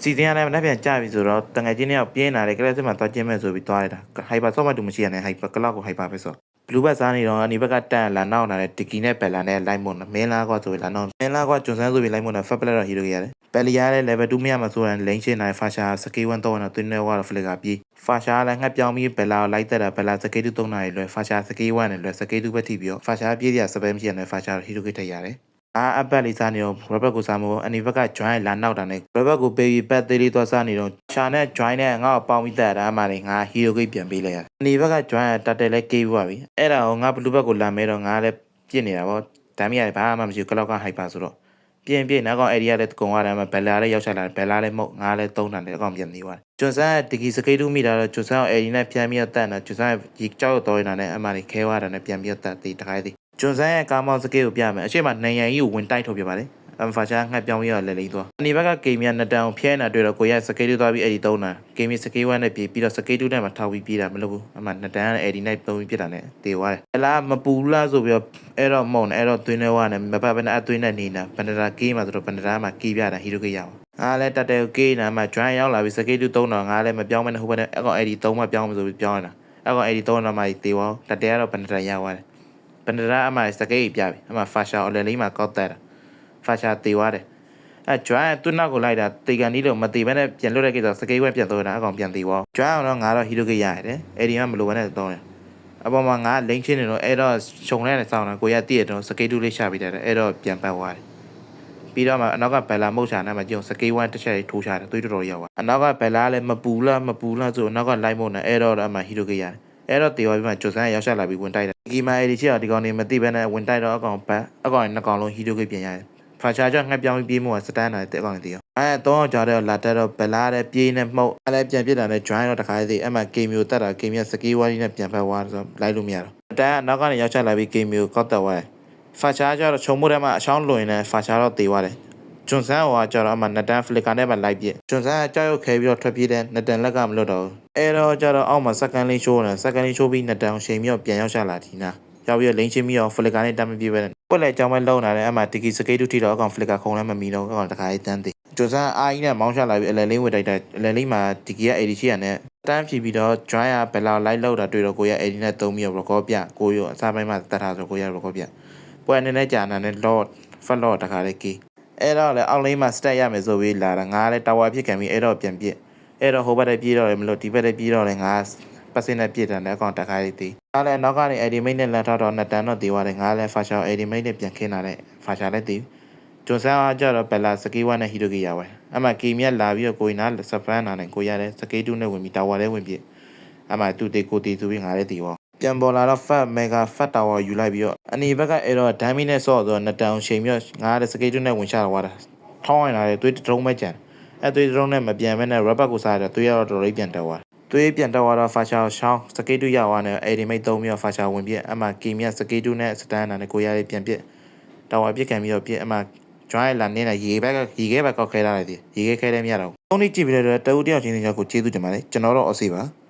စီစဉ်ရတယ်မနေ့ပြန်ကြပြီဆိုတော့တငယ်ချင်းတွေကပြင်းလာတယ်ကလပ်စစ်မှာသွားကျင်းမဲ့ဆိုပြီးသွားရတာဟိုက်ပါဆော့မှတူမရှိရနဲ့ဟိုက်ပါကလောက်ကိုဟိုက်ပါပဲဆိုဘလူးဘတ်စားနေတော့အနီဘက်ကတန်လာနောက်လာတဲ့ဒီကီနဲ့ပယ်လာနဲ့လိုက်မွန်မင်းလာကွာဆိုပြီးလာနောက်မင်းလာကွာကျွန်းစန်းဆိုပြီးလိုက်မွန်ဖက်ပလက်တော့ဟီရိုရတယ်ပယ်လီယာလည်း level 2မရမှာဆိုရင်လိန်ရှင်းနိုင်ဖာရှာစကေး1တော့တော့တွင်းနေဝါတော့ဖလက်ကပြေးဖာရှာလည်းငှက်ပြောင်းပြီးဘယ်လာလိုက်တက်တာဘယ်လာစကေး2 3နာရီလွယ်ဖာရှာစကေး1နဲ့လွယ်စကေး2ပဲထိပြီးတော့ဖာရှာပြေးရစပယ်မရှိရနဲ့ဖာရှာဟီရိုထည့်ရတယ်အပတ်လေးစားနေတော့ရဘတ်ကိုစားမို့အနီဘက်က join လာနောက်တာနဲ့ရဘတ်ကိုပေးပြီးပတ်သေးလေးသွားစားနေတော့ရှာနဲ့ join နဲ့ငါ့ကိုပေါင်းပြီးတက်တာမှလည်းငါဟီရိုဂိတ်ပြန်ပေးလိုက်ရတယ်အနီဘက်က join တက်တယ်လဲကေးသွားပြီအဲ့ဒါကိုငါဘလူးဘက်ကိုလာမဲတော့ငါလည်းပြစ်နေတာပေါ့ဒါမှမဟုတ်ဘာမှမရှိဘူးကလောက်ကဟိုက်ပါဆိုတော့ပြင်းနောက်ကောင်အဲ့ဒီကလည်းကုံရတယ်မှာဘယ်လာလည်းရောက်ချလာတယ်ဘယ်လာလည်းမဟုတ်ငါလည်းသုံးတယ်အကောင်ပြန်နေသွားတယ်ကျွန်းဆန်းတကီစကေးတူးမိတာတော့ကျွန်းဆန်းအဲ့ဒီနဲ့ပြန်ပြီးတော့တက်တာကျွန်းဆန်းဒီကြောက်တော့နေတာနဲ့အမှလည်းခဲသွားတာနဲ့ပြန်ပြီးတော့တက်သေးတခါသေးကျွန်းဆန်းရဲ့ကာမောင်စကေးကိုပြမယ်အရှိမနိုင်ရန်ကြီးကိုဝင်တိုက်ထုတ်ပြပါလေဖာရှာငှက်ပြောင်းပြီးတော့လဲလိမ့်သွားအနီဘက်ကဂိမ်းမြနှစ်တန်းကိုဖျဲနေတာတွေ့တော့ကိုရစကေးတူးသွားပြီးအဲ့ဒီသုံးတာဂိမ်းမြစကေး1နဲ့ပြေးပြီးတော့စကေး2နဲ့မှထောက်ပြီးပြေးတာမလုပ်ဘူးအမှနှစ်တန်းနဲ့အဲ့ဒီနဲ့သုံးပြီးပြစ်တာနဲ့တေသွားတယ်အလားမပူလားဆိုပြီးတော့အဲ့တော့မုံအဲ့တော့သွင်းနေဝါနဲ့မပတ်ဘဲနဲ့အသွင်းနဲ့နေတာဘန်ဒရာကေးမှာဆိုတော့ဘန်ဒရာမှာကေးပြတာဟီရိုကေးရအောင်ငါလည်းတက်တယ်ကေးနာမှာ join ရောက်လာပြီးစကေး2 3တော့ငါလည်းမပြောင်းမနဲ့ဟိုဘက်နဲ့အကောင်အဲ့ဒီ3မှပြောင်းမဆိုပြီးပြောင်းနေတာအကောင်အဲ့ဒီ3တော့မှတေသွားတက်တယ်ကတော့ဘန်ဒရာရသွားတယ်ဘန်ဒရာအမှစကေးပြပြီအမှဖာရှာအလယ်လေးမှာကောက်တက်တာဖာရှာတေသွားတယ်ကျွမ်းသူ့နောက်ကိုလိုက်တာတေကန်ဒီလို့မတေဘဲနဲ့ပြန်လွတ်တဲ့ကိစ္စစကေးဝဲပြန်တော့တာအကောင်ပြန်တေသွားကျွမ်းအောင်တော့ငါတော့ဟီရိုကေးရတယ်အဲ့ဒီကမလိုဘဲနဲ့တော့တယ်အပေါ်မှာငါလိန်ချင်းနေတော့အဲ့တော့ခြုံလဲနေဆောင်တာကိုရတည့်ရတော့စကေး2လေးရှာပြီးတယ်အဲ့တော့ပြန်ပတ်သွားတယ်ပြီးတော့မှအနောက်ကဘယ်လာမုတ်ချာနဲ့မှကြည့်စကေး1တစ်ချက်ထိုးချတယ်သွေးတော်ရောက်သွားအနောက်ကဘယ်လာလည်းမပူလားဆိုအနောက်ကလိုက်မုတ်နေအဲ့တော့အမှဟီရိုကေးရတယ်အဲ့တော့တေသွားပြီးမှကျွတ်ဆန်းရောက်ရှာလာပြီးဝင်တိုက်တယ်ဒီမှာအဲ့ဒီချီတော့ဒီကောင်နေမသိဘဲနဲ့ဝင်တိုက်တော့အကောင်ပတ်အကောင်နှစ်ကောင်လုံးဟီရိုကေးပြန်ရတယ်ဖာရှာကြောင့်ငှက်ပြောင်းပြီးပြေးမှုကစတန်းတာတဲ့အကောင်တွေရောတော့ကြော်တော့လာတက်တော့ဘလာတဲ့ပြေးနေမှုတ်အဲ့လည်းပြန်ပြစ်တာနဲ့ join တော့တခါသေးအဲ့မှာဂိမ်းမျိုးတက်တာဂိမ်းမျိုးစကေးဝါးကြီးနဲ့ပြန်ဖက်သွားဆိုလိုက်လို့မရတော့အတန်းအနောက်ကနေရောက်ချလာပြီးဂိမ်းမျိုးကောက်တက်သွားတယ်ဖာရှာကြောင့်ချုံမှုထဲမှာအချောင်းလွင်နေဖာရှာတော့တေသွားတယ်ကျွန်းဆန်းဟိုကကြော်တော့အမှနှစ်တန်းဖလစ်ကာနဲ့မှလိုက်ပြကျွန်းဆန်းကြောက်ရွံ့ခဲပြီးတော့ထွက်ပြေးတဲ့နှစ်တန်းလက်ကမလွတ်တော့အဲ့တော့ကြော်တော့အောက်မှာစက္ကန့်လေးရှိုးနေစက္ကန့်လေးရှိုးပြီးနှစ်တန်းချိန်ပြီးတော့ပြန်ရောက်ချလာဒီနာရောက်ပြီးလိန်ချင်းပြီးတော့ဖလစ်ကာနဲ့တမ်းမပြေးပဲပွက်လက်ကြောင်းပဲလုံလာတယ်အမှတကီစကေးတူထီတော့အကောင်ဖလစ်ကာခုံလည်းမမီတော့အကောင်တခါလေးတန်းသေးကျွန်းဆန်းအာကြီးနဲ့မောင်းချလာပြီးအလယ်လေးဝင်တိုက်တယ်အလယ်လေးမှာဒီကီက80ရှိရနဲ့တန်းဖြီပြီးတော့ join ရဘယ်လောက်လိုက်လောက်တာတွေ့တော့ကိုရ80နဲ့3ပြီးတော့ record ပြကိုရအစားပိုင်းမှာတတ်ထားဆိုကိုရ record ပြပွဲအနေနဲ့ကြာနာနဲ့ lot fat lot တခါလေးကီအဲ့တော့လေအောက်လေးမှာ stat ရမယ်ဆိုပြီးလာတာငါလည်း tower ဖြစ်ခံပြီးအဲ့တော့ပြန်ပြစ်အဲ့တော့ဟိုဘက်လည်းပြေးတော့လည်းမလို့ဒီဘက်လည်းပြေးတော့လည်းငါပတ်စင်းနဲ့ပြစ်တယ်နဲ့အကောင်တခါလေးတီးငါလည်းနောက်ကနေ edimate နဲ့လက်ထောက်တော့နှစ်တန်းတော့တီးသွားတယ်ငါလည်း fasha edimate နဲ့ပြန်ခင်းလာတဲ့ fasha လည်းတီးကျွန်းဆန်းအားကြတော့ဘယ်လာစကေး1နဲ့ဟီရိုကေးရဝဲအမှကီမြက်လာပြီးတော့ကိုရင်နာစပန်နာနဲ့ကိုရတယ်စကေး2နဲ့ဝင်ပြီးတာဝါလည်းဝင်ပြစ်အမှသူတေကိုတီဆိုပြီးငါလည်းတီးသွားပြန်ပေါ်လာတော့ fat mega fat tower ယူလိုက်ပြီးတော့အနီဘက်ကအဲ့တော့ damage နဲ့ဆော့ဆိုတော့နှစ်တန်းချိန်ပြီးတော့ငါလည်းစကေး2နဲ့ဝင်ချသွားတာထောင်းဝင်လာတယ်သွေးတုံးပဲကြံအဲ့သွေးတုံးနဲ့မပြန်မဲနဲ့ rubber ကိုစားတယ်သွေးရတော့တော်တော်ပြန်တက်သွားသွေးပြန်တက်သွားတော့ fasha ရှောင်းစကေး2ရသွားတယ်အဲ့ဒီမိတ်3ပြီးတော့ fasha ဝင်ပြစ်အမှကီမြက်စကေး2နဲ့စတန်နာနဲ့ကိုရလေးပြန်ပြစ်တာဝါပြစ်ခံပြီးတော့ပြစ်အမှ join လာနေတာရေဘက်ကောက်ခဲလာတယ်ရေခဲခဲလည်းမရတော့ဘူး။အုံးလေးကြည့်ပြီးတော့တအူးတယောက်ချင်းစီကိုကျေးဇူးတင်ပါတယ်ကျွန်တော်တော့အော်စီပါ။